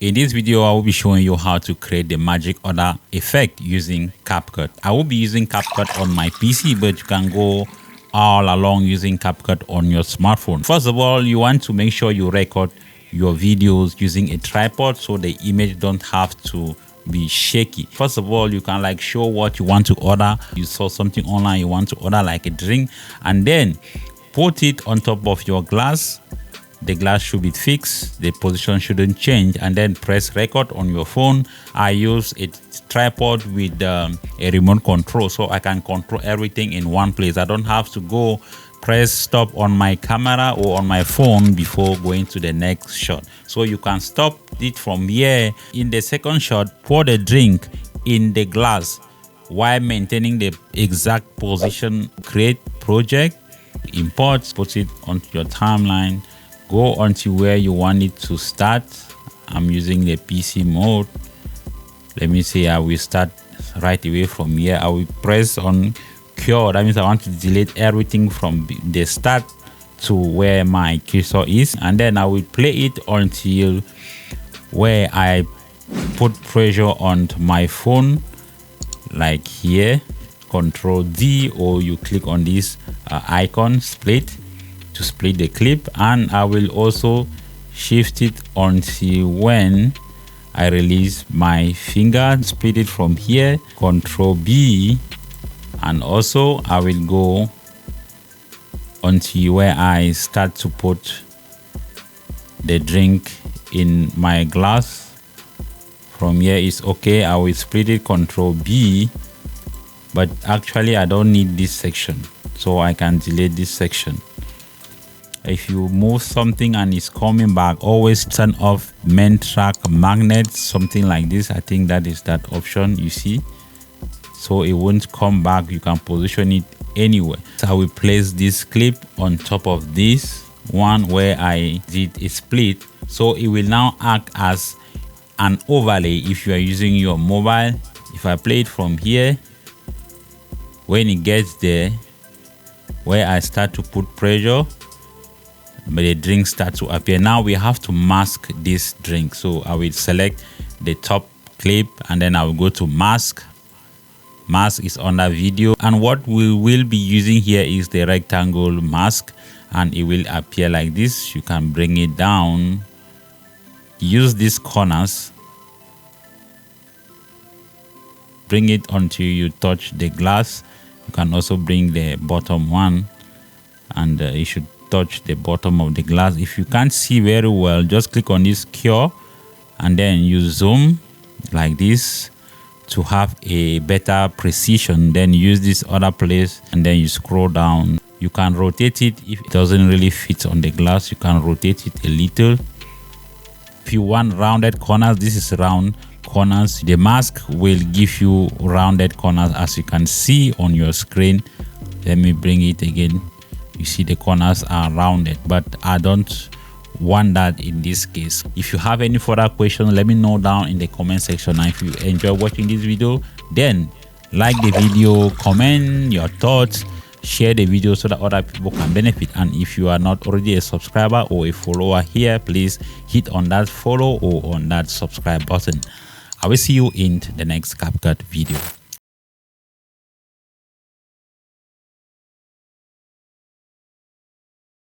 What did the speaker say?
In this video, I will be showing you how to create the magic order effect using Capcut. I will be using Capcut on my PC, but you can go all along using Capcut on your smartphone. First of all, you want to make sure you record your videos using a tripod so the image don't have to be shaky. First of all, you can like show what you want to order. You saw something online, you want to order like a drink, and then put it on top of your glass. The glass should be fixed, the position shouldn't change, and then press record on your phone. I use a tripod with a remote control, so I can control everything in one place. I don't have to go press stop on my camera or on my phone before going to the next shot. So you can stop it from here. In the second shot, pour the drink in the glass while maintaining the exact position. Create project, import, put it onto your timeline. Go onto where you want it to start. I'm using the PC mode. Let me say I will start right away from here. I will press on cure. That means I want to delete everything from the start to where my cursor is, and then I will play it until where I put pressure on my phone, like here. Control D, or you click on this icon split to split the clip, and I will also shift it until when I release my finger. Split it from here, Control B, and also I will go until where I start to put the drink in my glass. From here is okay. I will split it, Control B, but actually I don't need this section, so I can delete this section. If you move something and it's coming back, always turn off main track magnets, something like this. I think that is that option you see, so it won't come back. You can position it anywhere. So I will place this clip on top of this one where I did a split, so it will now act as an overlay if you are using your mobile. If I play it from here, when it gets there where I start to put pressure, but the drink starts to appear. Now we have to mask this drink, so I will select the top clip and then I will go to mask. Mask is under video, and what we will be using here is the rectangle mask, and it will appear like this. You can bring it down, use these corners, bring it until you touch the glass. You can also bring the bottom one, and you should touch the bottom of the glass. If you can't see very well, just click on this cure and then you zoom like this to have a better precision. Then use this other place and then you scroll down. You can rotate it. If it doesn't really fit on the glass, you can rotate it a little. If you want rounded corners, this is round corners. The mask will give you rounded corners, as you can see on your screen. Let me bring it again. You see the corners are rounded, but I don't want that in this case. If you have any further questions, let me know down in the comment section. And if you enjoy watching this video, then like the video, comment your thoughts, share the video so that other people can benefit. And if you are not already a subscriber or a follower here, please hit on that follow or on that subscribe button. I will see you in the next Capcut video.